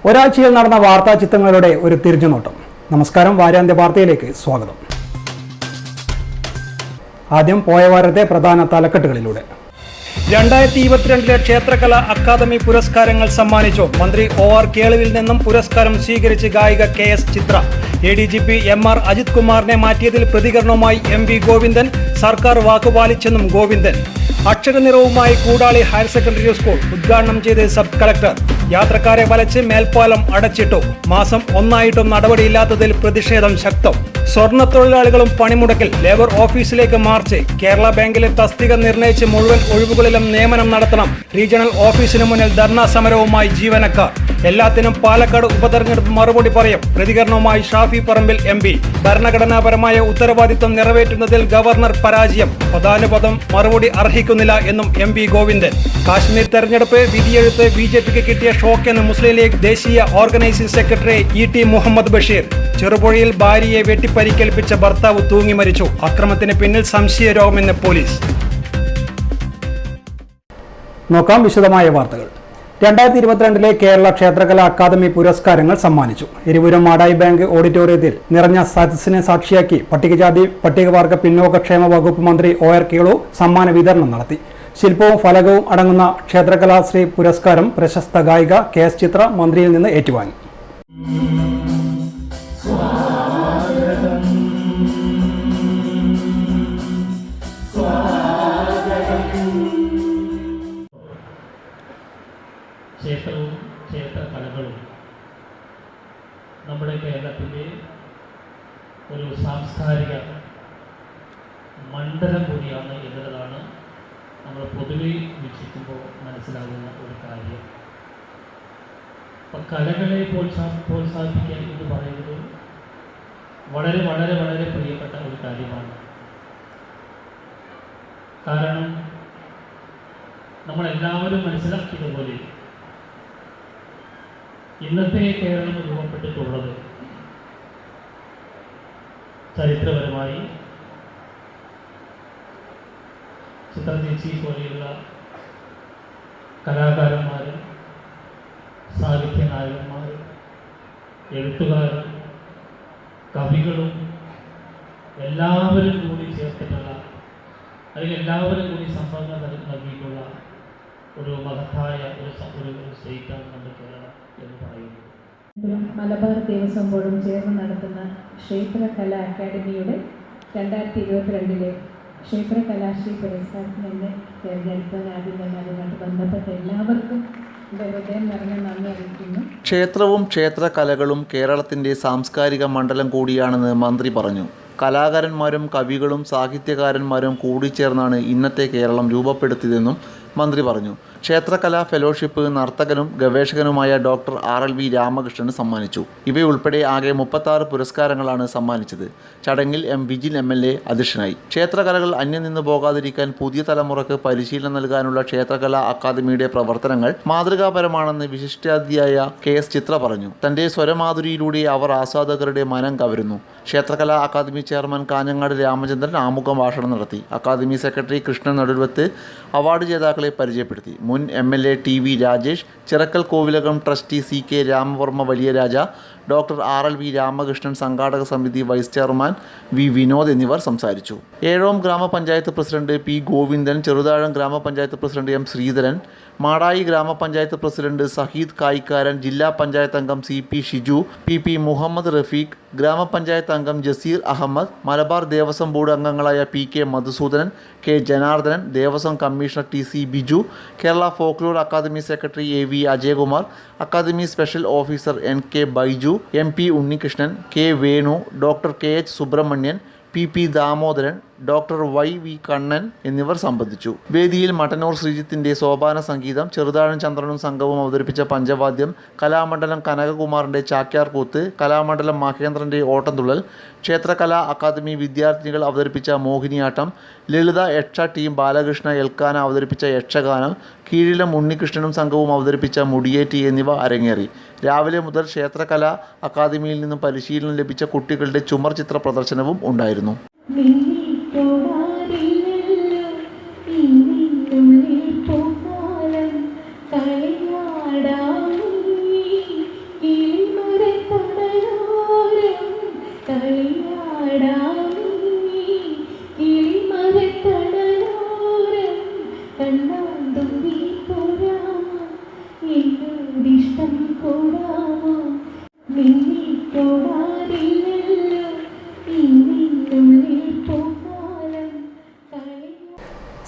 ഒരാഴ്ചയിൽ നടന്ന വാർത്താ ചിത്രങ്ങളുടെ ഒരു തിരിഞ്ഞുനോട്ടം. നമസ്കാരം, വാരാന്ത്യ വാർത്തയിലേക്ക് സ്വാഗതം. ആദ്യം പോയ വാരത്തെ പ്രധാന തലക്കെട്ടുകളിലൂടെ. 2022 ക്ഷേത്രകലാ അക്കാദമി പുരസ്കാരങ്ങൾ സമ്മാനിച്ചു. മന്ത്രി OR കേളുവിൽ നിന്നും പുരസ്കാരം സ്വീകരിച്ച് ഗായിക KS ചിത്ര. ADGP MR അജിത് കുമാറിനെ മാറ്റിയതിൽ പ്രതികരണവുമായി MV ഗോവിന്ദൻ. സർക്കാർ വാക്കുപാലിച്ചെന്നും ഗോവിന്ദൻ. അക്ഷരനിറവുമായി കൂടാളി ഹയർ സെക്കൻഡറി സ്കൂൾ ഉദ്ഘാടനം ചെയ്ത് സബ് കളക്ടർ. യാത്രക്കാരെ വലച്ച് മേൽപ്പാലം അടച്ചിട്ടു. മാസം 1 നടപടിയില്ലാത്തതിൽ പ്രതിഷേധം ശക്തം. സ്വർണ്ണ തൊഴിലാളികളും പണിമുടക്കിൽ. ലേബർ ഓഫീസിലേക്ക് മാർച്ച്. കേരള ബാങ്കിലെ തസ്തിക നിർണയിച്ച് മുഴുവൻ ഒഴിവുകളിലും നിയമനം നടത്തണം. റീജിയണൽ ഓഫീസിന് മുന്നിൽ ധർണാ സമരവുമായി ജീവനക്കാർ. എല്ലാത്തിനും പാലക്കാട് ഉപതെരഞ്ഞെടുപ്പ് മറുപടി പറയും. പ്രതികരണവുമായി ഷാഫി പറമ്പിൽ MP. ഭരണഘടനാപരമായ ഉത്തരവാദിത്തം നിറവേറ്റുന്നതിൽ ഗവർണർ പരാജയം. പദാനുപദം മറുപടി അർഹിക്കുന്നില്ല എന്നും MP ഗോവിന്ദൻ. കാശ്മീർ തെരഞ്ഞെടുപ്പ് വിധിയെഴുത്ത് BJPക്ക് കിട്ടിയ ഷോക്കെന്ന് മുസ്ലിം ലീഗ് ദേശീയ organising secretary ET Muhammad Basheer. ചെറുപുഴയിൽ ഭാര്യയെ വെട്ടിപ്പരിക്കേൽപ്പിച്ച ഭർത്താവ് തൂങ്ങി മരിച്ചു. അക്രമത്തിന് പിന്നിൽ സംശയരോഗമെന്ന് പോലീസ്. നോക്കാം വിശദമായ വാർത്തകൾ. 2022 കേരള ക്ഷേത്രകലാ അക്കാദമി പുരസ്കാരങ്ങൾ സമ്മാനിച്ചു. എരിപുരം മാടായി ബാങ്ക് ഓഡിറ്റോറിയത്തിൽ നിറഞ്ഞ സദസ്സിനെ സാക്ഷിയാക്കി പട്ടികജാതി പട്ടികവർഗ പിന്നോക്കക്ഷേമ വകുപ്പ് മന്ത്രി OR കേളു സമ്മാന വിതരണം നടത്തി. ശില്പവും ഫലകവും അടങ്ങുന്ന ക്ഷേത്രകലാശ്രീ പുരസ്കാരം പ്രശസ്ത ഗായിക KS ചിത്ര മന്ത്രിയിൽ നിന്ന് ഏറ്റുവാങ്ങി. ക്ഷേത്രവും ക്ഷേത്രകലകളും നമ്മുടെ കേരളത്തിൻ്റെ ഒരു സാംസ്കാരിക മണ്ഡലം കൂടിയാണ് എന്നുള്ളതാണ് നമ്മൾ പൊതുവെ വീക്ഷിക്കുമ്പോൾ മനസ്സിലാകുന്ന ഒരു കാര്യം. അപ്പം കലകളെ പ്രോത്സാഹിപ്പിക്കുക എന്ന് പറയുന്നത് വളരെ വളരെ വളരെ പ്രിയപ്പെട്ട ഒരു കാര്യമാണ്. കാരണം നമ്മളെല്ലാവരും മനസ്സിലാക്കിയതുപോലെ ഇന്നത്തെ കേരളം രൂപപ്പെട്ടിട്ടുള്ളത് ചരിത്രപരമായി ചിത്രചേച്ചി പോലെയുള്ള കലാകാരന്മാരും സാഹിത്യ നായകന്മാരും എഴുത്തുകാരും കവികളും എല്ലാവരും കൂടി ചേർത്തിട്ടുള്ള അല്ലെങ്കിൽ എല്ലാവരും കൂടി സംഭാവന നൽകിയിട്ടുള്ള ഒരു മഹത്തായ ഒരു സ്റ്റേറ്റാണ് നമ്മുടെ കേരളം എന്ന് പറയുന്നത്. മലബാർ ദേവസ്വം ബോർഡും ചേർന്ന് നടത്തുന്ന ക്ഷേത്രകലാ അക്കാദമിയുടെ 2022 ക്ഷേത്രകലാശ്രീ പുരസ്കാരത്തിന് എന്നെ തിരഞ്ഞെടുത്തത് ആദ്യം തന്നെ അതുമായിട്ട് ബന്ധപ്പെട്ട എല്ലാവർക്കും എൻ്റെ ഹൃദയം നിറഞ്ഞ നന്ദി അറിയിക്കുന്നു. ക്ഷേത്രവും ക്ഷേത്രകലകളും കേരളത്തിൻ്റെ സാംസ്കാരിക മണ്ഡലം കൂടിയാണെന്ന് മന്ത്രി പറഞ്ഞു. കലാകാരന്മാരും കവികളും സാഹിത്യകാരന്മാരും കൂടിച്ചേർന്നാണ് ഇന്നത്തെ കേരളം രൂപപ്പെടുത്തിയതെന്നും മന്ത്രി പറഞ്ഞു. ക്ഷേത്രകലാ ഫെലോഷിപ്പ് നർത്തകനും ഗവേഷകനുമായ ഡോക്ടർ RLV രാമകൃഷ്ണന് സമ്മാനിച്ചു. ഇവയുൾപ്പെടെ ആകെ 36 പുരസ്കാരങ്ങളാണ് സമ്മാനിച്ചത്. ചടങ്ങിൽ വിജിൽ MLA അധ്യക്ഷനായി. ക്ഷേത്രകലകൾ അന്യം നിന്ന് പോകാതിരിക്കാൻ പുതിയ തലമുറക്ക് പരിശീലനം നൽകാനുള്ള ക്ഷേത്രകലാ അക്കാദമിയുടെ പ്രവർത്തനങ്ങൾ മാതൃകാപരമാണെന്ന് വിശിഷ്ടാതിഥിയായ KS ചിത്ര പറഞ്ഞു. തൻ്റെ സ്വരമാധുരിയിലൂടെ അവർ ആസ്വാദകരുടെ മനം കവരുന്നു. ക്ഷേത്രകലാ അക്കാദമി ചെയർമാൻ കാഞ്ഞങ്ങാട് രാമചന്ദ്രൻ ആമുഖ ഭാഷണം നടത്തി. Academy secretary Krishnan Naduvath award ജേതാക്കളെ പരിചയപ്പെടുത്തി. മുൻ MLA TV Rajesh, Chirakkal Kovilakam trustee CK Ramavarma Valiyaraja, doctor RLV Ramakrishnan, സംഘാടക സമിതി വൈസ് ചെയർമാൻ V വിനോദ് എന്നിവർ സംസാരിച്ചു. ഏഴോം ഗ്രാമപഞ്ചായത്ത് പ്രസിഡന്റ് P ഗോവിന്ദൻ, ചെറുതാഴം ഗ്രാമപഞ്ചായത്ത് പ്രസിഡന്റ് M ശ്രീധരൻ, മാടായി ഗ്രാമപഞ്ചായത്ത് പ്രസിഡന്റ് സഹീദ് കായിക്കാരൻ, ജില്ലാ പഞ്ചായത്ത് അംഗം CP ഷിജു, PP മുഹമ്മദ് റഫീഖ്, ഗ്രാമപഞ്ചായത്ത് അംഗം ജസീർ അഹമ്മദ്, മലബാർ ദേവസ്വം ബോർഡ് അംഗങ്ങളായ PK Madhusoodanan, K Janardhanan, Devaswom commissioner TC Biju, Kerala folklore academy secretary AV Ajayakumar, academy special officer NK Baiju, MP Unnikrishnan, K Venu, doctor KH Subrahmanyan, PP Damodaran, doctor YV Kannan എന്നിവർ സംബന്ധിച്ചു. വേദിയിൽ മട്ടന്നൂർ ശ്രീജിത്തിൻ്റെ സോപാന സംഗീതം, ചെറുതാഴം ചന്ദ്രനും സംഘവും അവതരിപ്പിച്ച പഞ്ചവാദ്യം, കലാമണ്ഡലം കനകകുമാറിൻ്റെ ചാക്യാർകൂത്ത്, കലാമണ്ഡലം മഹേന്ദ്രൻ്റെ ഓട്ടംതുള്ളൽ, ക്ഷേത്രകലാ അക്കാദമി വിദ്യാർത്ഥിനികൾ അവതരിപ്പിച്ച മോഹിനിയാട്ടം, ലളിത യക്ഷ ടീം ബാലകൃഷ്ണ എൽക്കാന അവതരിപ്പിച്ച യക്ഷഗാനം, കീഴിലം ഉണ്ണികൃഷ്ണനും സംഘവും അവതരിപ്പിച്ച മുടിയേറ്റ് എന്നിവ അരങ്ങേറി. രാവിലെ മുതൽ ക്ഷേത്രകലാ അക്കാദമിയിൽ നിന്നും പരിശീലനം ലഭിച്ച കുട്ടികളുടെ ചുമർ ചിത്ര പ്രദർശനവും ഉണ്ടായിരുന്നു.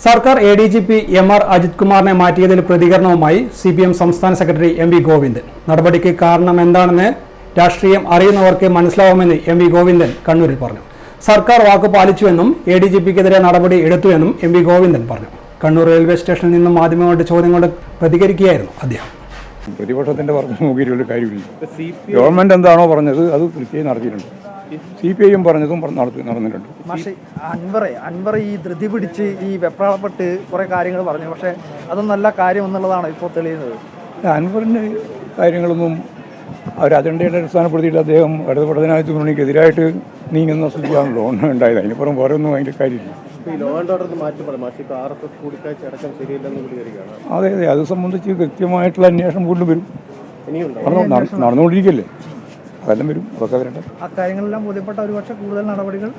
സർക്കാർ ADGP MR അജിത് കുമാറിനെ മാറ്റിയതിൽ പ്രതികരണവുമായി CPM സംസ്ഥാന സെക്രട്ടറി MV ഗോവിന്ദൻ. നടപടിക്ക് കാരണം എന്താണെന്ന് രാഷ്ട്രീയം അറിയുന്നവർക്ക് മനസ്സിലാവുമെന്ന് MV ഗോവിന്ദൻ കണ്ണൂരിൽ പറഞ്ഞു. സർക്കാർ വാക്ക് പാലിച്ചുവെന്നും ADGPക്കെതിരെ നടപടി എടുത്തുവെന്നും MV ഗോവിന്ദൻ പറഞ്ഞു. കണ്ണൂർ റെയിൽവേ സ്റ്റേഷനിൽ നിന്നും മാധ്യമങ്ങളുടെ ചോദ്യങ്ങളോട് പ്രതികരിക്കുകയായിരുന്നു അദ്ദേഹം. പ്രതിപക്ഷത്തിന്റെ പറഞ്ഞു നോക്കിയിട്ടുള്ള കാര്യമില്ല. ഗവൺമെന്റ് എന്താണോ പറഞ്ഞത് അത് കൃത്യമായി നടത്തിയിട്ടുണ്ട്. CPIയും പറഞ്ഞതും നടന്നിട്ടുണ്ട്. പക്ഷേ അൻവർ ഈ ധൃതി പിടിച്ച് ഈ വെപ്രാളപ്പെട്ട് കുറേ കാര്യങ്ങൾ പറഞ്ഞു. പക്ഷേ അതും നല്ല കാര്യം എന്നുള്ളതാണ് ഇപ്പോൾ തെളിയുന്നത്. അൻവറിൻ്റെ കാര്യങ്ങളൊന്നും അവർ അജണ്ടയുടെ അടിസ്ഥാനപ്പെടുത്തിയിട്ട് അദ്ദേഹം ഇടതുപടനായ മുന്നണിക്കെതിരായിട്ട് നീങ്ങുന്ന സ്ഥിതിയാണല്ലോ ഉണ്ടായത്. അതിനിപ്പുറം വേറെ ഒന്നും അതിൻ്റെ കാര്യമില്ല. അതെ അതെ, അത് സംബന്ധിച്ച് കൃത്യമായിട്ടുള്ള അന്വേഷണം കൂടുതൽ വരും. നടന്നുകൊണ്ടിരിക്കല്ലേ, അതെല്ലാം വരും. അതൊക്കെ വരട്ടെ. ആ കാര്യങ്ങളെല്ലാം ബോധ്യപ്പെട്ട ഒരുപക്ഷെ കൂടുതൽ നടപടികൾ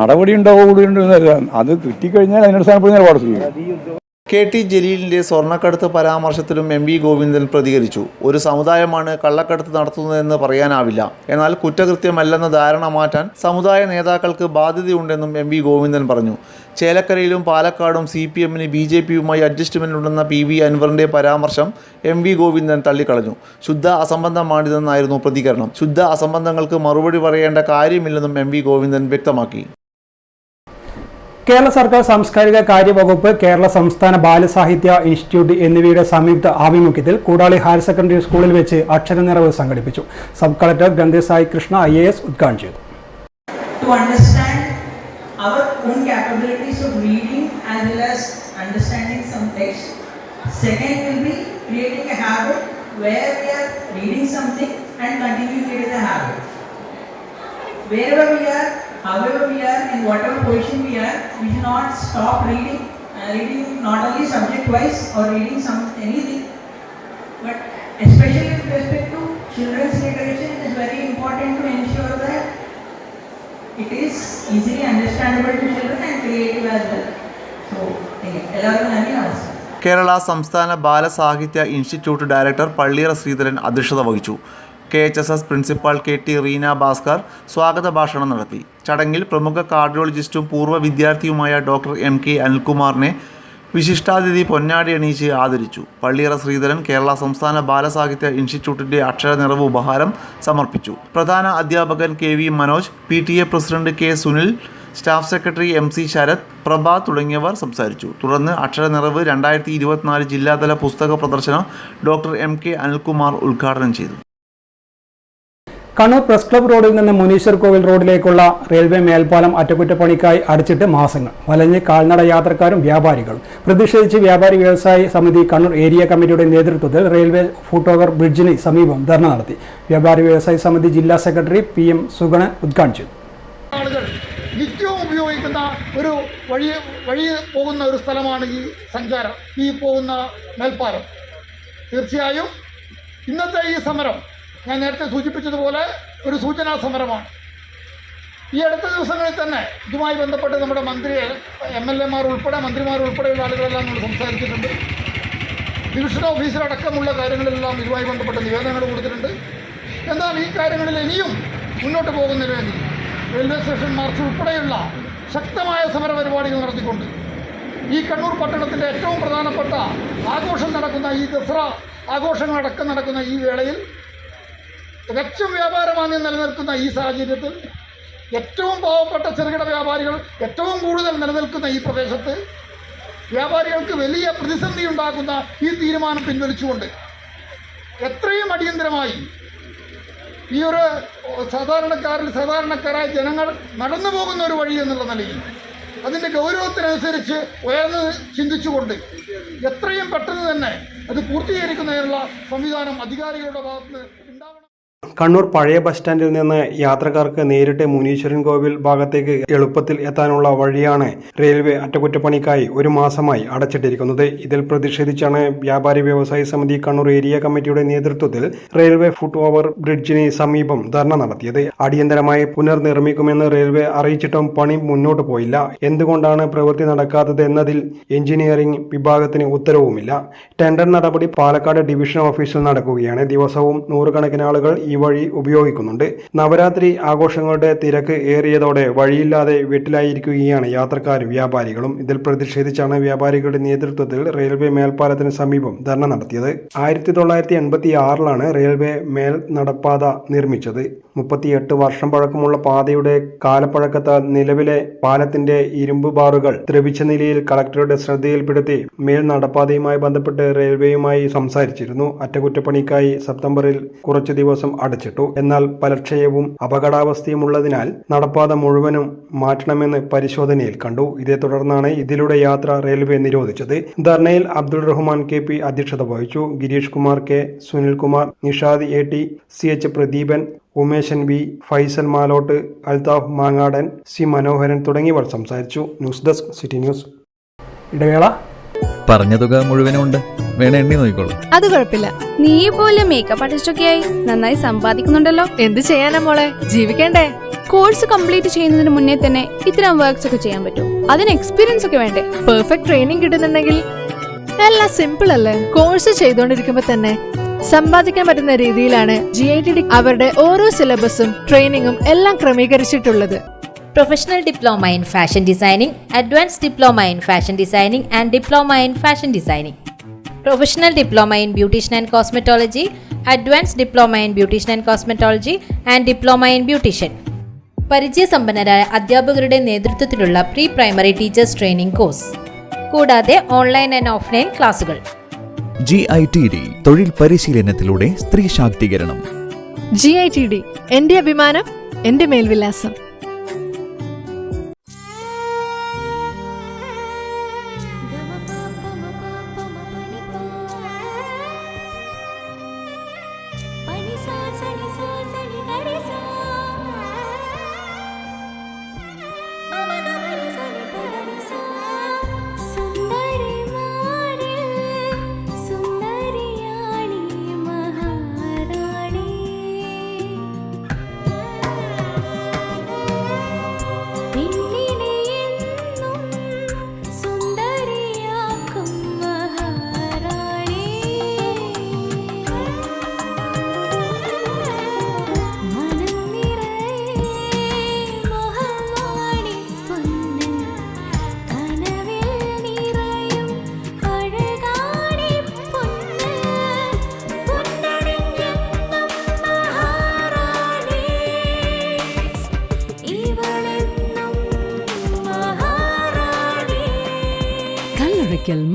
നടപടി ഉണ്ടാവുക കൂടുതലുണ്ടെന്നല്ല, അത് കിട്ടിക്കഴിഞ്ഞാൽ അതിനടിസ്ഥാനപ്പെടുന്ന നിലപാട് ചെയ്യും. KT ജലീലിന്റെ സ്വർണ്ണക്കടത്ത് പരാമർശത്തിലും MV ഗോവിന്ദൻ പ്രതികരിച്ചു. ഒരു സമുദായമാണ് കള്ളക്കടത്ത് നടത്തുന്നതെന്ന് പറയാനാവില്ല. എന്നാൽ കുറ്റകൃത്യമല്ലെന്ന ധാരണ മാറ്റാൻ സമുദായ നേതാക്കൾക്ക് ബാധ്യതയുണ്ടെന്നും MV ഗോവിന്ദൻ പറഞ്ഞു. ചേലക്കരയിലും പാലക്കാടും CPMന് BJPയുമായി അഡ്ജസ്റ്റ്മെന്റ് ഉണ്ടെന്ന PV അൻവറിന്റെ പരാമർശം MV ഗോവിന്ദൻ തള്ളിക്കളഞ്ഞു. ശുദ്ധ അസംബന്ധമാണിതെന്നായിരുന്നു പ്രതികരണം. ശുദ്ധ അസംബന്ധങ്ങൾക്ക് മറുപടി പറയേണ്ട കാര്യമില്ലെന്നും MV ഗോവിന്ദൻ വ്യക്തമാക്കി. കേരള സർക്കാർ സാംസ്കാരിക കാര്യ വകുപ്പ്, കേരള സംസ്ഥാന ബാലസാഹിത്യ ഇൻസ്റ്റിറ്റ്യൂട്ട് എന്നിവയുടെ സംയുക്ത ആഭിമുഖ്യത്തിൽ കൂടാളി ഹയർ സെക്കൻഡറി സ്കൂളിൽ വെച്ച് അക്ഷരനിറവ് സംഘടിപ്പിച്ചു. Sub collector Gandhi Sai Krishna IAS ഉദ്ഘാടനം ചെയ്തു. To understand our own capabilities of reading as well as understanding some text. Second will be creating a habit where we are reading something and continuing it as a habit. Wherever we are, however we are, in whatever position we are, we should not stop reading. Reading not only subject wise or reading anything, but especially with respect to children's literature, it is very important to ensure that it is easily understandable to children and creative as well. So, എല്ലാവർക്കും നന്ദി, നമസ്കാരം. കേരള സംസ്ഥാന ബാലസാഹിത്യ institute director പള്ളിയറ ശ്രീധരൻ അധ്യക്ഷത വഹിച്ചു. KHSS principal KT Reena Bhaskar സ്വാഗത ഭാഷണം നടത്തി. ചടങ്ങിൽ പ്രമുഖ കാർഡിയോളജിസ്റ്റും പൂർവ്വ വിദ്യാർത്ഥിയുമായ ഡോക്ടർ MK അനിൽകുമാറിനെ വിശിഷ്ടാതിഥി പൊന്നാടി അണിയിച്ച് ആദരിച്ചു. പള്ളിയറ ശ്രീധരൻ കേരള സംസ്ഥാന ബാലസാഹിത്യ ഇൻസ്റ്റിറ്റ്യൂട്ടിൻ്റെ അക്ഷരനിറവ് ഉപഹാരം സമർപ്പിച്ചു. പ്രധാന അധ്യാപകൻ KV Manoj, PTA president K Sunil, staff secretary MC Sarath, Prabha തുടങ്ങിയവർ സംസാരിച്ചു. തുടർന്ന് അക്ഷരനിറവ് 2024 ജില്ലാതല പുസ്തക പ്രദർശനം ഡോക്ടർ MK അനിൽകുമാർ ഉദ്ഘാടനം ചെയ്തു. കണ്ണൂർ പ്രസ് ക്ലബ് റോഡിൽ നിന്ന് മുനീശ്വർ കോവിൽ റോഡിലേക്കുള്ള റെയിൽവേ മേൽപ്പാലം അറ്റകുറ്റപ്പണിക്കായി അടച്ചിട്ട് മാസങ്ങൾ. വലഞ്ഞ് കാൽനട യാത്രക്കാരും വ്യാപാരികളും പ്രതിഷേധിച്ച് വ്യാപാരി വ്യവസായി സമിതി കണ്ണൂർ ഏരിയ കമ്മിറ്റിയുടെ നേതൃത്വത്തിൽ റെയിൽവേ ഫുട് ഓവർ ബ്രിഡ്ജിന് സമീപം ധർണ നടത്തി. വ്യാപാരി വ്യവസായി സമിതി ജില്ലാ സെക്രട്ടറി PM സുഗണൻ ഉദ്ഘാടനം ചെയ്തു. ആളുകൾ നിത്യവും ഉപയോഗിക്കുന്ന ഒരു വഴി പോകുന്ന ഒരു സ്ഥലമാണ് ഈ സഞ്ചാരം, ഈ പോകുന്ന മേൽപ്പാലം. തീർച്ചയായും ഇന്നത്തെ ഈ സമരം ഞാൻ നേരത്തെ സൂചിപ്പിച്ചതുപോലെ ഒരു സൂചനാ സമരമാണ്. ഈ അടുത്ത ദിവസങ്ങളിൽ തന്നെ ഇതുമായി ബന്ധപ്പെട്ട് നമ്മുടെ MLAമാർ ഉൾപ്പെടെ മന്ത്രിമാർ ഉൾപ്പെടെയുള്ള ആളുകളെല്ലാം നമ്മൾ സംസാരിച്ചിട്ടുണ്ട്. ഡിവിഷൻ ഓഫീസറടക്കമുള്ള കാര്യങ്ങളിലെല്ലാം ഇതുമായി ബന്ധപ്പെട്ട നിവേദനങ്ങൾ കൊടുത്തിട്ടുണ്ട്. എന്നാൽ ഈ കാര്യങ്ങളിൽ ഇനിയും മുന്നോട്ട് പോകുന്നതിന് വേണ്ടി റെയിൽവേ സ്റ്റേഷൻ മാർച്ച് ഉൾപ്പെടെയുള്ള ശക്തമായ സമര പരിപാടികൾ നടത്തിക്കൊണ്ട് ഈ കണ്ണൂർ പട്ടണത്തിൻ്റെ ഏറ്റവും പ്രധാനപ്പെട്ട ആഘോഷം നടക്കുന്ന ഈ ദസറ ആഘോഷങ്ങളടക്കം നടക്കുന്ന ഈ വേളയിൽ തികച്ചും വ്യാപാരമാന്യം നിലനിൽക്കുന്ന ഈ സാഹചര്യത്തിൽ ഏറ്റവും പാവപ്പെട്ട ചെറുകിട വ്യാപാരികൾ ഏറ്റവും കൂടുതൽ നിലനിൽക്കുന്ന ഈ പ്രദേശത്ത് വ്യാപാരികൾക്ക് വലിയ പ്രതിസന്ധി ഉണ്ടാക്കുന്ന ഈ തീരുമാനം പിൻവലിച്ചുകൊണ്ട് എത്രയും അടിയന്തരമായി ഈ ഒരു സാധാരണക്കാരായ ജനങ്ങൾ നടന്നു പോകുന്ന ഒരു വഴി എന്നുള്ള നിലയിൽ അതിൻ്റെ ഗൗരവത്തിനനുസരിച്ച് ഉയർന്ന് ചിന്തിച്ചുകൊണ്ട് എത്രയും പെട്ടെന്ന് തന്നെ അത് പൂർത്തീകരിക്കുന്നതിനുള്ള സംവിധാനം അധികാരികളുടെ ഭാഗത്ത് ഉണ്ടാവണം. കണ്ണൂർ പഴയ ബസ് സ്റ്റാൻഡിൽ നിന്ന് യാത്രക്കാർക്ക് നേരിട്ട് മുനീശ്വരൻ കോവിൽ ഭാഗത്തേക്ക് എളുപ്പത്തിൽ എത്താനുള്ള വഴിയാണ് റെയിൽവേ അറ്റകുറ്റപ്പണിക്കായി ഒരു മാസമായി അടച്ചിട്ടിരിക്കുന്നത്. ഇതിൽ പ്രതിഷേധിച്ചാണ് വ്യാപാരി വ്യവസായി സമിതി കണ്ണൂർ ഏരിയ കമ്മിറ്റിയുടെ നേതൃത്വത്തിൽ റെയിൽവേ ഫുട് ഓവർ ബ്രിഡ്ജിന് സമീപം ധർണ നടത്തിയത്. അടിയന്തരമായി പുനർനിർമ്മിക്കുമെന്ന് റെയിൽവേ അറിയിച്ചിട്ടും പണി മുന്നോട്ട് പോയില്ല. എന്തുകൊണ്ടാണ് പ്രവൃത്തി നടക്കാത്തത് എന്നതിൽ എഞ്ചിനീയറിംഗ് വിഭാഗത്തിന് ഉത്തരവുമില്ല. ടെൻഡർ നടപടി പാലക്കാട് ഡിവിഷൻ ഓഫീസിൽ നടക്കുകയാണ്. ദിവസവും നൂറുകണക്കിന് ആളുകൾ ഈ ഈ വഴി ഉപയോഗിക്കുന്നുണ്ട്. നവരാത്രി ആഘോഷങ്ങളുടെ തിരക്ക് ഏറിയതോടെ വഴിയില്ലാതെ വീട്ടിലായിരിക്കുകയാണ് യാത്രക്കാരും വ്യാപാരികളും. ഇതിൽ പ്രതിഷേധിച്ചാണ് വ്യാപാരികളുടെ നേതൃത്വത്തിൽ റെയിൽവേ മേൽപ്പാലത്തിന് സമീപം ധർണ നടത്തിയത്. 1986 റെയിൽവേ മേൽ നടപ്പാത നിർമ്മിച്ചത്. 38 വർഷം പഴക്കമുള്ള പാതയുടെ കാലപ്പഴക്കത്താൽ നിലവിലെ പാലത്തിന്റെ ഇരുമ്പ് ബാറുകൾ ദ്രവിച്ച നിലയിൽ കളക്ടറുടെ ശ്രദ്ധയിൽപ്പെടുത്തി മേൽ നടപ്പാതയുമായി ബന്ധപ്പെട്ട് റെയിൽവേയുമായി സംസാരിച്ചിരുന്നു. അറ്റകുറ്റപ്പണിക്കായി സെപ്റ്റംബറിൽ കുറച്ചു ദിവസം അടച്ചിട്ടു. എന്നാൽ ബലക്ഷയവും അപകടാവസ്ഥയുമുള്ളതിനാൽ നടപ്പാത മുഴുവനും മാറ്റണമെന്ന് പരിശോധനയിൽ കണ്ടു. ഇതേ തുടർന്നാണ് ഇതിലൂടെ യാത്ര റെയിൽവേ നിരോധിച്ചത്. ധർണയിൽ അബ്ദുൾ റഹ്മാൻ KP അധ്യക്ഷത വഹിച്ചു. Girish Kumar K, Sunilkumar, Nishad AT, CH Pradeepan, Umeshan V, Faisal Malott, Althaf Mangadan, C മനോഹരൻ തുടങ്ങിയവർ സംസാരിച്ചു. News desk city news. ഇടവേള. പറഞ്ഞ തുക മുഴുവനുണ്ട്, വേണേ എണ്ണി നോക്കിക്കോളൂ. അത് കുഴപ്പമില്ല. നീ പോലും മേക്കപ്പ് ആർട്ടിസ്റ്റ് ആയി നന്നായി സമ്പാദിക്കുന്നുണ്ടല്ലോ. എന്ത് ചെയ്യാനാ മോളെ, ജീവിക്കണ്ടേ? കോഴ്സ് കംപ്ലീറ്റ് ചെയ്യുന്നതിന് മുന്നേ തന്നെ ഇത്തരം വർക്ക്സ് ഒക്കെ ചെയ്യാൻ പറ്റും. അതിന് എക്സ്പീരിയൻസ് ഒക്കെ വേണ്ടേ? പെർഫെക്റ്റ് ട്രെയിനിങ് കിട്ടുന്നുണ്ടെങ്കിൽ എല്ലാം സിമ്പിൾ അല്ലേ? കോഴ്സ് ചെയ്തുകൊണ്ടിരിക്കുമ്പോ തന്നെ സമ്പാദിക്കാൻ പറ്റുന്ന രീതിയിലാണ് GITD അവരുടെ ഓരോ സിലബസും ട്രെയിനിങ്ങും എല്ലാം ക്രമീകരിച്ചിട്ടുള്ളത്. Professional Diploma in Fashion Designing, Advanced Diploma in Fashion Designing and Diploma in Fashion Designing. Professional Diploma in Beautician and Cosmetology, Advanced Diploma in Beautician and Cosmetology and Diploma in Beautician. പരിചയസമ്പന്നരായ അധ്യാപകരുടെ നേതൃത്വത്തിലുള്ള pre primary teachers training course, കൂടാതെ online and offline ക്ലാസുകൾ. GITD തൊഴിൽ പരിശീലനത്തിലൂടെ സ്ത്രീ ശാക്തീകരണം. GITD എന്റെ അഭിമാനം, എന്റെ മേൽവിലാസം.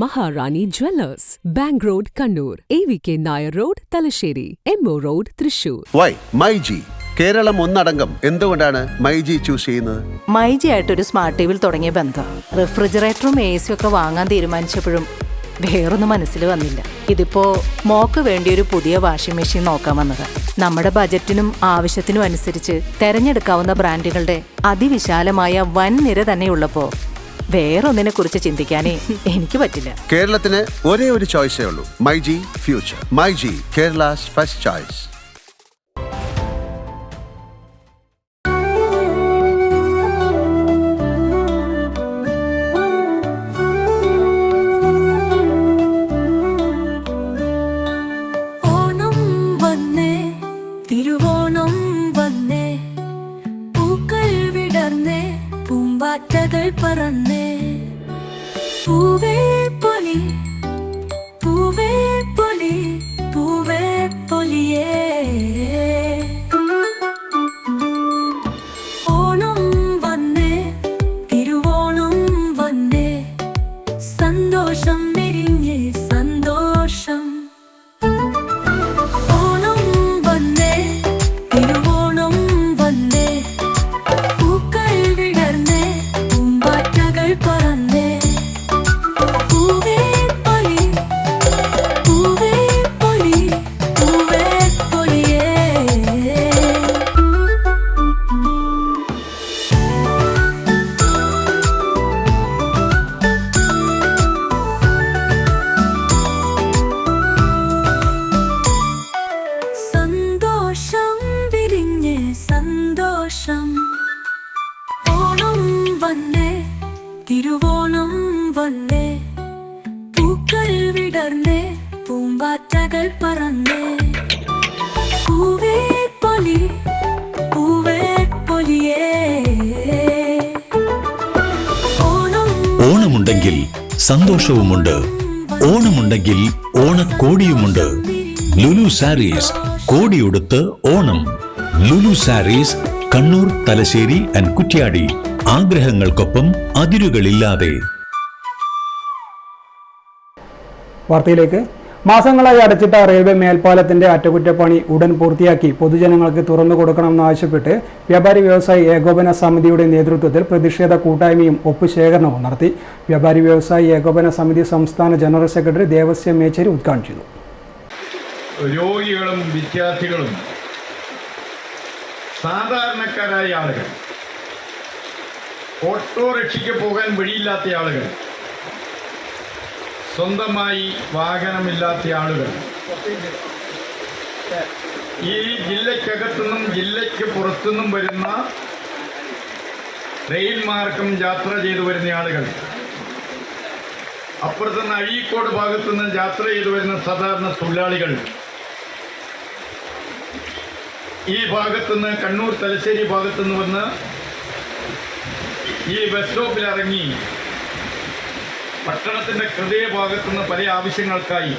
Maharani jewellers, bank road Kannur, AVK Nair road Thalassery, MO road Thrissur. Why myG Keralam ഒന്നടങ്കം എന്തുകൊണ്ടാണ് മൈജി ചൂസ് ചെയ്യുന്നത്? മൈജി ആയിട്ടൊരു സ്മാർട്ട് ടി വിയിൽ തുടങ്ങിയ ബന്ധം. റെഫ്രിജറേറ്ററും AC ഒക്കെ വാങ്ങാൻ തീരുമാനിച്ചപ്പോഴും വേറൊന്നും മനസ്സിൽ വന്നില്ല. ഇതിപ്പോ മോക്ക് വേണ്ടി ഒരു പുതിയ വാഷിംഗ് മെഷീൻ നോക്കാൻ വന്നത്. നമ്മുടെ ബജറ്റിനും ആവശ്യത്തിനും അനുസരിച്ച് തെരഞ്ഞെടുക്കാവുന്ന ബ്രാൻഡുകളുടെ അതിവിശാലമായ വൻ നിര തന്നെയുള്ളപ്പോ വേറൊന്നിനെ കുറിച്ച് ചിന്തിക്കാനേ എനിക്ക് പറ്റില്ല. കേരളത്തിന് ഒരേ ഒരു ചോയ്സേ ഉള്ളൂ, myG future. MyG, Kerala's first choice. Onam വന്നേ, തിരുവോണം വന്നേ, പൂക്കൾ വിടർന്നേ, പൂമ്പാറ്റകൾ പറന്നേ, പൂവേ പൊലി, പൂവേ പൊലി, പൂവേ പൊലിയേ. ഓണം വന്നേ, തിരുവോണം വന്നേ, സന്തോഷം വിരിഞ്ഞേ സന്തോഷം. ഓണം വന്നേ, തിരുവോണം വന്നേ, പൂക്കൾ വിടർന്നേ, പൂമ്പാറ്റകൾ പറന്നേ, പൂവേ പൊലി, പൂവേ പൊലി, പൂവേ പൊലിയേ. സന്തോഷം വിരിഞ്ഞേ സന്തോഷം. ഓണം വന്നേ, തിരുവോണം വന്നേ, പൂക്കൾ വിടർന്നേ, പൂമ്പാറ്റകൾ പറന്നേ, പൂവേ ഓണമുണ്ടെങ്കിൽ സന്തോഷവുമുണ്ട്. ഓണമുണ്ടെങ്കിൽ ഓണക്കോടിയുമുണ്ട്. ലുലു സാരീസ്, കോടിയുടുത്ത് ഓണം. ലുലു സാരീസ്, കണ്ണൂർ, തലശ്ശേരി ആൻഡ് കുറ്റ്യാടി. ആഗ്രഹങ്ങൾക്കൊപ്പം അതിരുകളില്ലാതെ. വാർത്തയിലേക്ക്. മാസങ്ങളായി അടച്ചിട്ട റെയിൽവേ മേൽപ്പാലത്തിന്റെ അറ്റകുറ്റപ്പണി ഉടൻ പൂർത്തിയാക്കി പൊതുജനങ്ങൾക്ക് തുറന്നു കൊടുക്കണമെന്നാവശ്യപ്പെട്ട് വ്യാപാരി വ്യവസായി ഏകോപന സമിതിയുടെ നേതൃത്വത്തിൽ പ്രതിഷേധ കൂട്ടായ്മയും ഒപ്പുശേഖരണവും നടത്തി. വ്യാപാരി വ്യവസായി ഏകോപന സമിതി സംസ്ഥാന ജനറൽ സെക്രട്ടറി ദേവസ്യ മേച്ചേരി ഉദ്ഘാടനം ചെയ്തു. രോഗികളും വിദ്യാർത്ഥികളും സാധാരണക്കാരായ ആളുകൾ, ഓട്ടോറിക്ഷയ്ക്ക് പോകാൻ വഴിയില്ലാത്ത ആളുകൾ, സ്വന്തമായി വാഹനമില്ലാത്ത ആളുകൾ, ഈ ജില്ലക്കകത്തുനിന്നും ജില്ലയ്ക്ക് പുറത്തുനിന്നും വരുന്ന റെയിൽ മാർഗം യാത്ര ചെയ്തു വരുന്ന ആളുകൾ, അപ്പുറത്തുനിന്ന് അഴീക്കോട് ഭാഗത്തുനിന്ന് യാത്ര ചെയ്തു വരുന്ന സാധാരണ തൊഴിലാളികൾ, ഈ ഭാഗത്തുനിന്ന് കണ്ണൂർ തലശ്ശേരി ഭാഗത്തുനിന്ന് വന്ന് ഈ ബസ് സ്റ്റോപ്പിൽ ഇറങ്ങി പട്ടണത്തിൻ്റെ ഹൃദയഭാഗത്തുനിന്ന് പല ആവശ്യങ്ങൾക്കായി,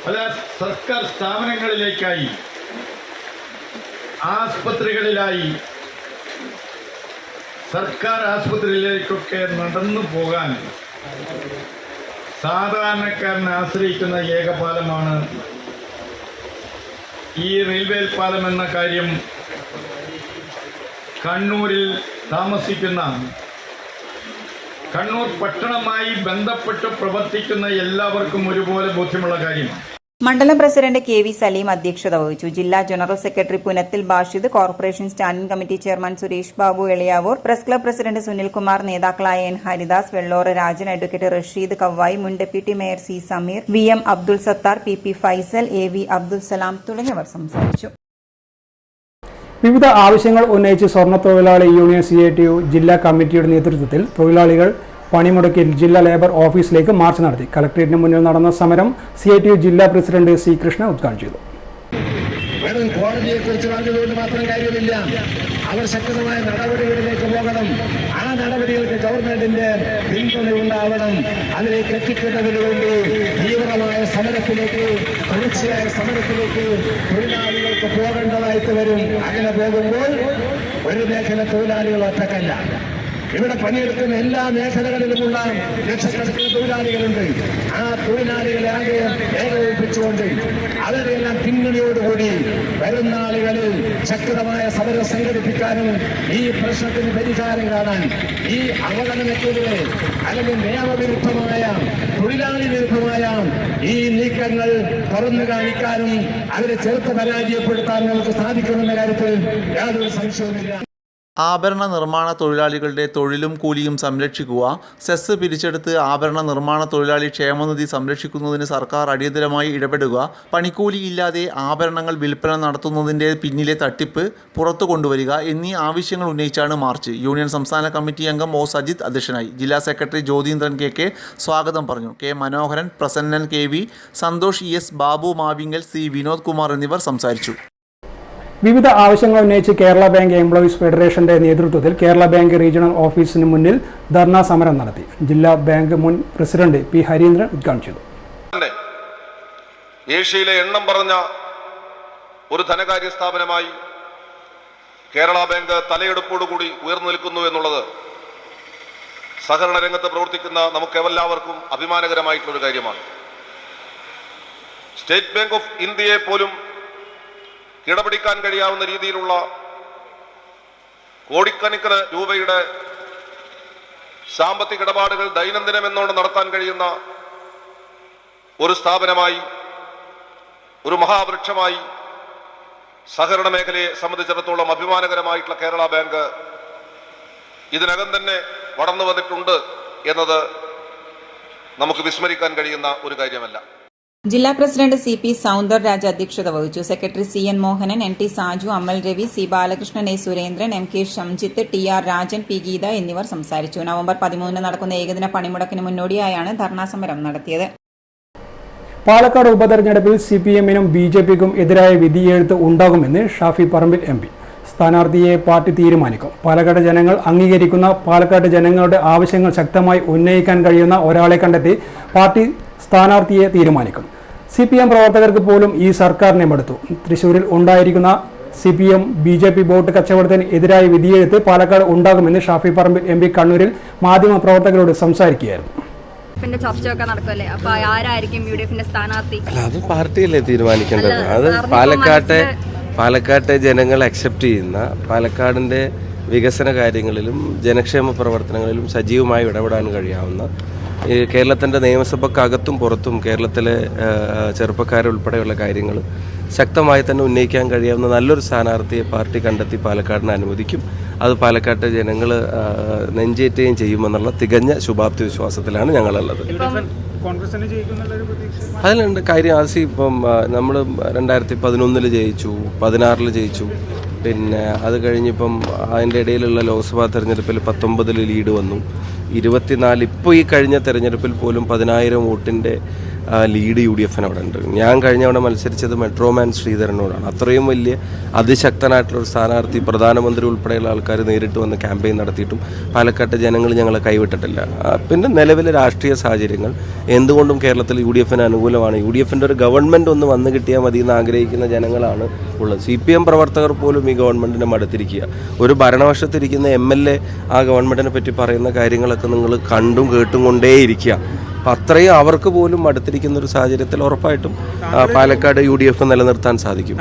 പല സർക്കാർ സ്ഥാപനങ്ങളിലേക്കായി, ആസ്പത്രികളിലായി, സർക്കാർ ആസ്പത്രിയിലേക്കൊക്കെ നടന്നു പോകാൻ സാധാരണക്കാരനെ ആശ്രയിക്കുന്ന ഏകപാലമാണ് ഈ റെയിൽവേ പാലം എന്ന കാര്യം കണ്ണൂരിൽ താമസിക്കുന്ന, കണ്ണൂർ പട്ടണമായി ബന്ധപ്പെട്ട് പ്രവർത്തിക്കുന്ന എല്ലാവർക്കും ഒരുപോലെ ബോധ്യമുള്ള കാര്യമാണ്. മണ്ഡലം പ്രസിഡന്റ് കെ.വി. സലീം അധ്യക്ഷത വഹിച്ചു. ജില്ലാ general secretary Punathil Bashid, corporation standing committee chairman Suresh Babu Eliyavoor, press club president Sunilkumar, നേതാക്കളായ എൻ ഹരിദാസ്, വെള്ളോറ് രാജൻ, അഡ്വക്കേറ്റ് റഷീദ് കവ്വായി, മുൻ deputy mayor C Sameer, V M Abdul Sathar, P Faisal, A V Abdul Salam തുടങ്ങിയവർ സംസാരിച്ചു. വിവിധ ആവശ്യങ്ങൾ ഉന്നയിച്ച് സ്വർണ്ണ തൊഴിലാളി യൂണിയൻ CITU ജില്ലാ കമ്മിറ്റിയുടെ നേതൃത്വത്തിൽ തൊഴിലാളികൾ പണിമുടക്കി ജില്ലാ ലേബർ ഓഫീസിലേക്ക് മാർച്ച് നടത്തി. കളക്ടറേറ്റിന് മുന്നിൽ നടന്ന സമരം CITU ജില്ലാ പ്രസിഡന്റ് സി കൃഷ്ണ ഉദ്ഘാടനം ചെയ്തു. വെറും കോടതിയെക്കുറിച്ച് പറഞ്ഞതുകൊണ്ട് മാത്രം കാര്യമില്ല. അവർ ശക്തമായ നടപടികളിലേക്ക് പോകണം. ആ നടപടികൾക്ക് ഗവൺമെന്റിന്റെ പിന്തുണ ഉണ്ടാവണം. അതിലേക്ക് എത്തിക്കുന്നതിന് വേണ്ടി തീവ്രമായ സമരത്തിലേക്ക്, തുടർച്ചയായ സമരത്തിലേക്ക് തൊഴിലാളികൾക്ക് പോകേണ്ടതായിട്ട് വരും. അങ്ങനെ പോകുമ്പോൾ ഒരു മേഖല തൊഴിലാളികൾ ഒറ്റക്കല്ല. ഇവിടെ പണിയെടുക്കുന്ന എല്ലാ മേഖലകളിലുമുള്ള ലക്ഷക്കണക്കിന് തൊഴിലാളികളുണ്ട്. ആ തൊഴിലാളികളെ ആകെ ഏകോപിപ്പിച്ചുകൊണ്ട് അവരെല്ലാം പിന്തുണയോടുകൂടി വരുന്ന ആളുകളിൽ ശക്തമായ സമരം സംഘടിപ്പിക്കാനും ഈ പ്രശ്നത്തിന് പരിഹാരം കാണാൻ, ഈ അവഗണനയ്ക്കെതിരെ അല്ലെങ്കിൽ നിയമവിരുദ്ധമായ, തൊഴിലാളി വിരുദ്ധമായ ഈ നീക്കങ്ങൾ തുറന്നു കാണിക്കാനും അവരെ ചെറുത്ത് പരാജയപ്പെടുത്താനും നമുക്ക് സാധിക്കുമെന്ന കാര്യത്തിൽ യാതൊരു സംശയവുമില്ല. ആഭരണ നിർമ്മാണ തൊഴിലാളികളുടെ തൊഴിലും കൂലിയും സംരക്ഷിക്കുക, സെസ് പിരിച്ചെടുത്ത് ആഭരണ നിർമ്മാണ തൊഴിലാളി ക്ഷേമനിധി സംരക്ഷിക്കുന്നതിന് സർക്കാർ അടിയന്തരമായി ഇടപെടുക, പണിക്കൂലി ഇല്ലാതെ ആഭരണങ്ങൾ വിൽപ്പന നടത്തുന്നതിൻ്റെ പിന്നിലെ തട്ടിപ്പ് പുറത്തു കൊണ്ടുവരിക എന്നീ ആവശ്യങ്ങൾ ഉന്നയിച്ചാണ് മാർച്ച്. യൂണിയൻ സംസ്ഥാന കമ്മിറ്റി അംഗം ഒ സജിത് അധ്യക്ഷനായി. ജില്ലാ സെക്രട്ടറി ജ്യോതീന്ദ്രൻ കെ സ്വാഗതം പറഞ്ഞു. K Manoharan, Prasannan KV, Santhosh ES, Babu Mavinkal, C Vinod Kumar എന്നിവർ സംസാരിച്ചു. വിവിധ ആവശ്യങ്ങൾ ഉന്നയിച്ച് കേരള ബാങ്ക് എംപ്ലോയീസ് ഫെഡറേഷന്റെ നേതൃത്വത്തിൽ കേരള ബാങ്ക് റീജിയണൽ ഓഫീസിന് മുന്നിൽ ധർണാ സമരം നടത്തി. ജില്ലാ ബാങ്ക് മുൻ പ്രസിഡന്റ് പി ഹരീന്ദ്രൻ ഉദ്ഘാടനം ചെയ്തു. ഏഷ്യയിലെ എണ്ണം പറഞ്ഞ ഒരു ധനകാര്യ സ്ഥാപനമായി കേരള ബാങ്ക് തലയെടുപ്പോടുകൂടി ഉയർന്നു നിൽക്കുന്നു എന്നുള്ളത് സഹകരണ രംഗത്ത് പ്രവർത്തിക്കുന്ന നമുക്കെല്ലാവർക്കും അഭിമാനകരമായിട്ടുള്ളൊരു കാര്യമാണ്. സ്റ്റേറ്റ് ബാങ്ക് ഓഫ് ഇന്ത്യയെ പോലും കിടപിടിക്കാൻ കഴിയാവുന്ന രീതിയിലുള്ള കോടിക്കണക്കിന് രൂപയുടെ സാമ്പത്തിക ഇടപാടുകൾ ദൈനംദിനമെന്നോണം നടത്താൻ കഴിയുന്ന ഒരു സ്ഥാപനമായി, ഒരു മഹാവൃക്ഷമായി സഹകരണ മേഖലയെ സംബന്ധിച്ചിടത്തോളം അഭിമാനകരമായിട്ടുള്ള കേരള ബാങ്ക് ഇതിനകം തന്നെ വളർന്നു വന്നിട്ടുണ്ട് എന്നത് നമുക്ക് വിസ്മരിക്കാൻ കഴിയുന്ന ഒരു കാര്യമല്ല. ജില്ലാ പ്രസിഡന്റ് CP സൗന്ദർരാജ് അധ്യക്ഷത വഹിച്ചു. Secretary CN Mohanan, NT Saju, Amal Ravi, C Balakrishnan, A Surendran, MK Shamjith, TR Rajan, P Geetha എന്നിവർ സംസാരിച്ചു. നവംബർ 13 നടക്കുന്ന ഏകദിന പണിമുടക്കിന് മുന്നോടിയായാണ് ധർണാ സമരം നടത്തിയത്. പാലക്കാട് ഉപതെരഞ്ഞെടുപ്പിൽ CPM-നും BJP-ക്കും എതിരായ വിധിയെഴുത്ത് ഉണ്ടാകുമെന്ന് ഷാഫി പറമ്പിൽ MP. സ്ഥാനാർത്ഥിയെ പാർട്ടി തീരുമാനിക്കും. പാലക്കാട് ജനങ്ങൾ അംഗീകരിക്കുന്ന, പാലക്കാട് ജനങ്ങളുടെ ആവശ്യങ്ങൾ ശക്തമായി ഉന്നയിക്കാൻ കഴിയുന്ന ഒരാളെ കണ്ടെത്തി പാർട്ടി സ്ഥാനാർത്ഥിയെ തീരുമാനിക്കും. CPM പ്രവർത്തകർക്ക് പോലും ഈ സർക്കാരിനെ മടുത്തു. തൃശ്ശൂരിൽ ഉണ്ടായിരിക്കുന്ന CPM BJP വോട്ട് കച്ചവടത്തിന് എതിരായ വിധിയെഴുത്ത് പാലക്കാട് ഉണ്ടാകുമെന്ന് ഷാഫി പറമ്പിൽ MP കണ്ണൂരിൽ മാധ്യമപ്രവർത്തകരോട് സംസാരിക്കുകയായിരുന്നു. ചർച്ചയൊക്കെ നടക്കുമല്ലേ, അപ്പൊ ആരായിരിക്കും UDFന്റെ സ്ഥാനാർത്ഥി? അത് പാർട്ടിയല്ലേ തീരുമാനിക്കേണ്ടത്. അത് പാലക്കാട്ടെ ജനങ്ങൾ അക്സെപ്റ്റ് ചെയ്യുന്ന, പാലക്കാടിന്റെ വികസന കാര്യങ്ങളിലും ജനക്ഷേമ പ്രവർത്തനങ്ങളിലും സജീവമായി ഇടപെടാൻ കഴിയാവുന്ന, കേരളത്തിൻ്റെ നിയമസഭക്കകത്തും പുറത്തും കേരളത്തിലെ ചെറുപ്പക്കാരുൾപ്പെടെയുള്ള കാര്യങ്ങൾ ശക്തമായി തന്നെ ഉന്നയിക്കാൻ കഴിയാവുന്ന നല്ലൊരു സ്ഥാനാർത്ഥിയെ പാർട്ടി കണ്ടെത്തി പാലക്കാടിന് അനുവദിക്കും. അത് പാലക്കാട്ടെ ജനങ്ങൾ നെഞ്ചേറ്റുകയും ചെയ്യുമെന്നുള്ള തികഞ്ഞ ശുഭാപ്തി വിശ്വാസത്തിലാണ് ഞങ്ങളുള്ളത്. അതിലുണ്ട് കാര്യം. ആസി ഇപ്പം നമ്മൾ 2011 ജയിച്ചു, 2016 ജയിച്ചു, പിന്നെ അത് കഴിഞ്ഞിപ്പം അതിൻ്റെ ഇടയിലുള്ള ലോക്സഭാ തെരഞ്ഞെടുപ്പിൽ 19 ലീഡ് വന്നു, 24 ഇപ്പോൾ ഈ കഴിഞ്ഞ തെരഞ്ഞെടുപ്പിൽ പോലും 10,000 വോട്ടിൻ്റെ ലീഡ് UDF അവിടെ ഉണ്ട്. ഞാൻ കഴിഞ്ഞ തവണ മത്സരിച്ചത് മെട്രോമാൻ ശ്രീധരനോടാണ്. അത്രയും വലിയ അതിശക്തനായിട്ടുള്ളൊരു സ്ഥാനാർത്ഥി, പ്രധാനമന്ത്രി ഉൾപ്പെടെയുള്ള ആൾക്കാർ നേരിട്ട് വന്ന് ക്യാമ്പയിൻ നടത്തിയിട്ടും പാലക്കാട്ടെ ജനങ്ങൾ ഞങ്ങളെ കൈവിട്ടിട്ടില്ല. പിന്നെ നിലവിലെ രാഷ്ട്രീയ സാഹചര്യങ്ങൾ എന്തുകൊണ്ടും കേരളത്തിൽ UDFന് അനുകൂലമാണ്. UDFൻ്റെ ഒരു ഗവൺമെൻറ് ഒന്ന് വന്നു കിട്ടിയാൽ മതി എന്ന് ആഗ്രഹിക്കുന്ന ജനങ്ങളാണ് ഉള്ളത്. CPM പ്രവർത്തകർ പോലും ഈ ഗവൺമെൻറ്റിനെ മടുത്തിരിക്കുക. ഒരു ഭരണപക്ഷത്തിരിക്കുന്ന MLA ആ ഗവൺമെൻറ്റിനെ പറ്റി പറയുന്ന കാര്യങ്ങളൊക്കെ നിങ്ങൾ കണ്ടും കേട്ടും കൊണ്ടേയിരിക്കുക. അപ്പം അത്രയും അവർക്ക് പോലും അടുത്തിരിക്കുന്ന ഒരു സാഹചര്യത്തിൽ ഉറപ്പായിട്ടും പാലക്കാട് UDF നിലനിർത്താൻ സാധിക്കും.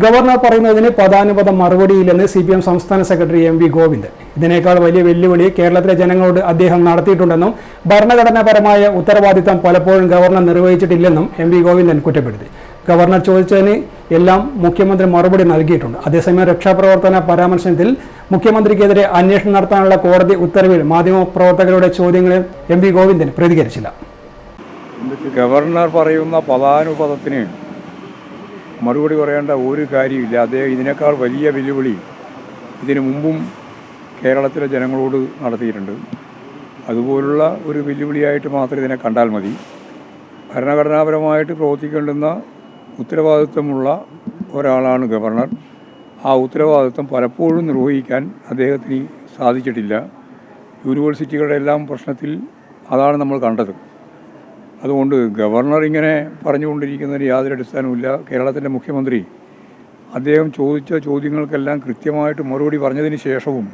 ഗവർണർ പറയുന്നതിന് പദാനുപദം മറുപടിയില്ലെന്ന് CPM സംസ്ഥാന സെക്രട്ടറി MV ഗോവിന്ദൻ. ഇതിനേക്കാൾ വലിയ വെല്ലുവിളി കേരളത്തിലെ ജനങ്ങളോട് അദ്ദേഹം നടത്തിയിട്ടുണ്ടെന്നും ഭരണഘടനാപരമായ ഉത്തരവാദിത്തം പലപ്പോഴും ഗവർണർ നിർവഹിച്ചിട്ടില്ലെന്നും MV ഗോവിന്ദൻ കുറ്റപ്പെടുത്തി. ഗവർണർ ചോദിച്ചതിന് എല്ലാം മുഖ്യമന്ത്രി മറുപടി നൽകിയിട്ടുണ്ട്. അതേസമയം രക്ഷാപ്രവർത്തന പരാമർശത്തിൽ മുഖ്യമന്ത്രിക്കെതിരെ അന്വേഷണം നടത്താനുള്ള കോടതി ഉത്തരവിൽ മാധ്യമപ്രവർത്തകരുടെ ചോദ്യങ്ങളിൽ MV ഗോവിന്ദൻ പ്രതികരിച്ചില്ല. ഗവർണർ പറയുന്ന പദാനുപദത്തിന് മറുപടി പറയേണ്ട ഒരു കാര്യമില്ല. അദ്ദേഹം ഇതിനേക്കാൾ വലിയ വെല്ലുവിളി ഇതിനു മുമ്പും കേരളത്തിലെ ജനങ്ങളോട് നടത്തിയിട്ടുണ്ട്. അതുപോലുള്ള ഒരു വെല്ലുവിളിയായിട്ട് മാത്രം ഇതിനെ കണ്ടാൽ മതി. ഭരണഘടനാപരമായിട്ട് പ്രവർത്തിക്കേണ്ടുന്ന ഉത്തരവാദിത്വമുള്ള ഒരാളാണ് ഗവർണർ. ആ ഉത്തരവാദിത്വം പലപ്പോഴും നിർവഹിക്കാൻ അദ്ദേഹത്തിന് സാധിച്ചിട്ടില്ല. യൂണിവേഴ്സിറ്റികളുടെ എല്ലാം പ്രശ്നത്തിൽ അതാണ് നമ്മൾ കണ്ടത്. അതുകൊണ്ട് ഗവർണർ ഇങ്ങനെ പറഞ്ഞുകൊണ്ടിരിക്കുന്നതിന് യാതൊരു അടിസ്ഥാനവുമില്ല. കേരളത്തിൻ്റെ മുഖ്യമന്ത്രി അദ്ദേഹം ചോദിച്ച ചോദ്യങ്ങൾക്കെല്ലാം കൃത്യമായിട്ട് മറുപടി പറഞ്ഞതിന് ശേഷവും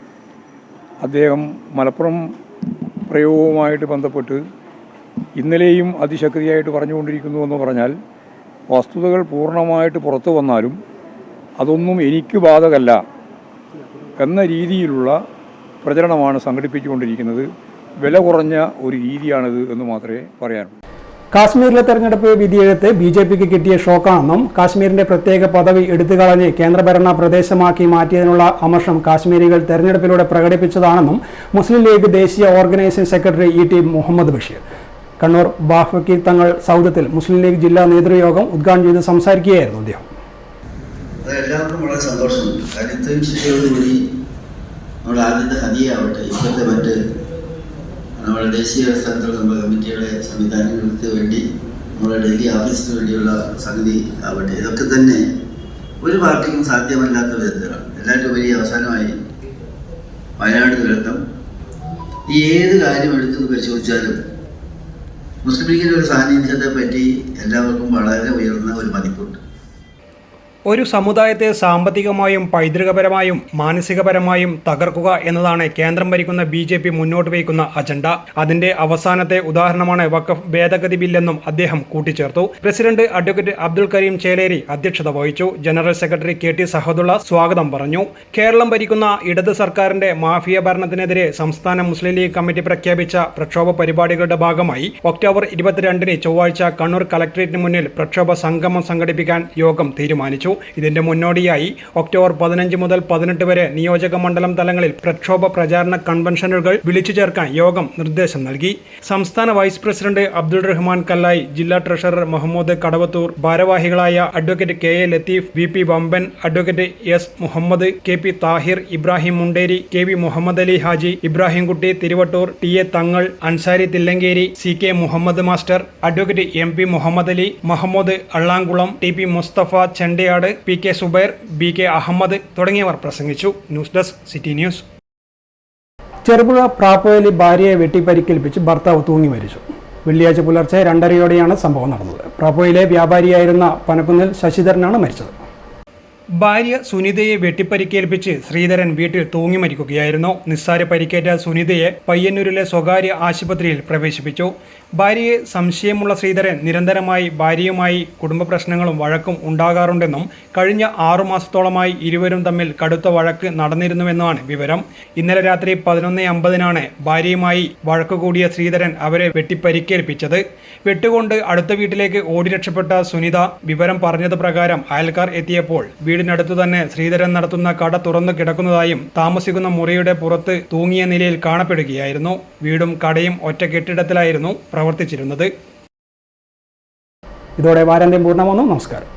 അദ്ദേഹം മലപ്പുറം പ്രയോഗവുമായിട്ട് ബന്ധപ്പെട്ട് ഇന്നലെയും അതിശക്തിയായിട്ട് പറഞ്ഞുകൊണ്ടിരിക്കുന്നു എന്ന് പറഞ്ഞാൽ വസ്തുതകൾ പൂർണ്ണമായിട്ട് പുറത്തു വന്നാലും അതൊന്നും എനിക്ക് ബാധകമല്ല എന്ന രീതിയിലുള്ള പ്രചരണമാണ് സംഘടിപ്പിച്ചുകൊണ്ടിരിക്കുന്നത്. വില കുറഞ്ഞ ഒരു രീതിയാണിത് എന്ന് മാത്രമേ പറയാനുള്ളൂ. കാശ്മീരിലെ തെരഞ്ഞെടുപ്പ് വിധിയെഴുത്ത് BJPക്ക് കിട്ടിയ ഷോക്കാണെന്നും കാശ്മീരിന്റെ പ്രത്യേക പദവി എടുത്തുകളഞ്ഞ് കേന്ദ്രഭരണ പ്രദേശമാക്കി മാറ്റിയതിനുള്ള അമർഷം കാശ്മീരികൾ തെരഞ്ഞെടുപ്പിലൂടെ പ്രകടിപ്പിച്ചതാണെന്നും മുസ്ലിം ലീഗ് ദേശീയ organising secretary ET Muhammad Basheer Kannur Bafaqi Thangal സൗദത്തിൽ മുസ്ലിം ലീഗ് ജില്ലാ നേതൃയോഗം ഉദ്ഘാടനം ചെയ്ത് സംസാരിക്കുകയായിരുന്നു അദ്ദേഹം. എല്ലാവർക്കും വളരെ സന്തോഷമുണ്ട്. കാര്യം ഇത്രയും ശിക്ഷയോടുകൂടി നമ്മുടെ ആദ്യത്തെ ഹദിയാവട്ടെ, ഇപ്പോഴത്തെ മറ്റ് നമ്മുടെ ദേശീയ അടിസ്ഥാനത്തിലുള്ള നമ്മുടെ കമ്മിറ്റിയുടെ സംവിധാനങ്ങൾക്ക് വേണ്ടി നമ്മുടെ ഡൽഹി ഓഫീസിന് വേണ്ടിയുള്ള സംഗതി ആവട്ടെ, ഇതൊക്കെ തന്നെ ഒരു പാർട്ടിക്കും സാധ്യമല്ലാത്ത വിധത്തിലാണ്. എല്ലാവരും ഉപരി അവസാനമായി വയനാട് ദുരന്തം, ഈ ഏത് കാര്യം എടുത്തു പരിശോധിച്ചാലും മുസ്ലിം ലീഗിൻ്റെ ഒരു സാന്നിധ്യത്തെ പറ്റി എല്ലാവർക്കും വളരെ ഉയർന്ന ഒരു മതിപ്പുണ്ട്. ഒരു സമുദായത്തെ സാമ്പത്തികമായും പൈതൃകപരമായും മാനസികപരമായും തകർക്കുക എന്നതാണ് കേന്ദ്രം ഭരിക്കുന്ന BJP മുന്നോട്ട് വയ്ക്കുന്ന അജണ്ട. അതിന്റെ അവസാനത്തെ ഉദാഹരണമാണ് വഖഫ് ഭേദഗതി ബില്ലെന്നും അദ്ദേഹം കൂട്ടിച്ചേർത്തു. പ്രസിഡന്റ് അഡ്വക്കേറ്റ് അബ്ദുൽ കരീം ചേലേരി അധ്യക്ഷത വഹിച്ചു. ജനറൽ സെക്രട്ടറി KT സഹദുള്ള സ്വാഗതം പറഞ്ഞു. കേരളം ഭരിക്കുന്ന ഇടത് സർക്കാരിന്റെ മാഫിയ ഭരണത്തിനെതിരെ സംസ്ഥാന മുസ്ലിം ലീഗ് കമ്മിറ്റി പ്രഖ്യാപിച്ച പ്രക്ഷോഭ പരിപാടികളുടെ ഭാഗമായി ഒക്ടോബർ 22 ചൊവ്വാഴ്ച കണ്ണൂർ കളക്ടറേറ്റിന് മുന്നിൽ പ്രക്ഷോഭ സംഗമം സംഘടിപ്പിക്കാൻ യോഗം തീരുമാനിച്ചു. ഇതിന്റെ മുന്നോടിയായി ഒക്ടോബർ 15 മുതൽ 18 വരെ നിയോജക മണ്ഡലം തലങ്ങളിൽ പ്രക്ഷോഭ പ്രചാരണ കൺവെൻഷനുകൾ വിളിച്ചു ചേർക്കാൻ യോഗം നിർദ്ദേശം നൽകി. സംസ്ഥാന വൈസ് പ്രസിഡന്റ് അബ്ദുൾ റഹ്മാൻ കല്ലായി, ജില്ലാ ട്രഷറർ മുഹമ്മദ് കടവത്തൂർ, ഭാരവാഹികളായ advocate KA Latheef, VP Vamban, advocate S Muhammad, KP Thahir, Ibrahim Munderi, KV Muhammad Ali Haji, Ibrahimkutty Thiruvattur, TA Thangal, Ansari Thillankeri, CK Muhammad master, advocate MP Muhammad Ali, Mahmood Allamkulam, TP Musthafa Chendayad, Kanhangad, P K Zubair, B K Ahmed തുടങ്ങിയവർ പ്രസംഗിച്ചു. News desk city news. Cherupuzha Prappuveli ഭാര്യയെ വെട്ടിപ്പരിക്കേൽപ്പിച്ച് ഭർത്താവ് തൂങ്ങി മരിച്ചു. വെള്ളിയാഴ്ച പുലർച്ചെ 2:30-ഓടെയാണ് സംഭവം നടന്നത്. പ്രാപ്പുവയിലെ വ്യാപാരിയായിരുന്ന പനക്കുന്നിൽ ശശിധരനാണ് മരിച്ചത്. ഭാര്യ സുനിതയെ വെട്ടിപ്പരിക്കേൽപ്പിച്ച് ശ്രീധരൻ വീട്ടിൽ തൂങ്ങി മരിക്കുകയായിരുന്നു. നിസ്സാര പരിക്കേറ്റ സുനിതയെ പയ്യന്നൂരിലെ സ്വകാര്യ ആശുപത്രിയിൽ പ്രവേശിപ്പിച്ചു. ഭാര്യയെ സംശയമുള്ള ശ്രീധരൻ നിരന്തരമായി ഭാര്യയുമായി കുടുംബ പ്രശ്നങ്ങളും വഴക്കും ഉണ്ടാകാറുണ്ടെന്നും കഴിഞ്ഞ 6 മാസത്തോളമായി ഇരുവരും തമ്മിൽ കടുത്ത വഴക്ക് നടന്നിരുന്നുവെന്നാണ് വിവരം. ഇന്നലെ രാത്രി 11:50-നാണ് ഭാര്യയുമായി വഴക്ക് കൂടിയ ശ്രീധരൻ അവരെ വെട്ടിപ്പരിക്കേൽപ്പിച്ചത്. വെട്ടുകൊണ്ട് അടുത്ത വീട്ടിലേക്ക് ഓടി രക്ഷപ്പെട്ട സുനിത വിവരം പറഞ്ഞത് പ്രകാരം അയൽക്കാർ എത്തിയപ്പോൾ വീടിനടുത്തു തന്നെ ശ്രീധരൻ നടത്തുന്ന കട തുറന്നു കിടക്കുന്നതായും താമസിക്കുന്ന മുറിയുടെ പുറത്ത് തൂങ്ങിയ നിലയിൽ കാണപ്പെടുകയായിരുന്നു. വീടും കടയും ഒറ്റ കെട്ടിടത്തിലായിരുന്നു പ്രവർത്തിച്ചിരുന്നത്. ഇതോടെ വാരാന്ത്യം പൂർണ്ണമാകുന്നു. നമസ്കാരം.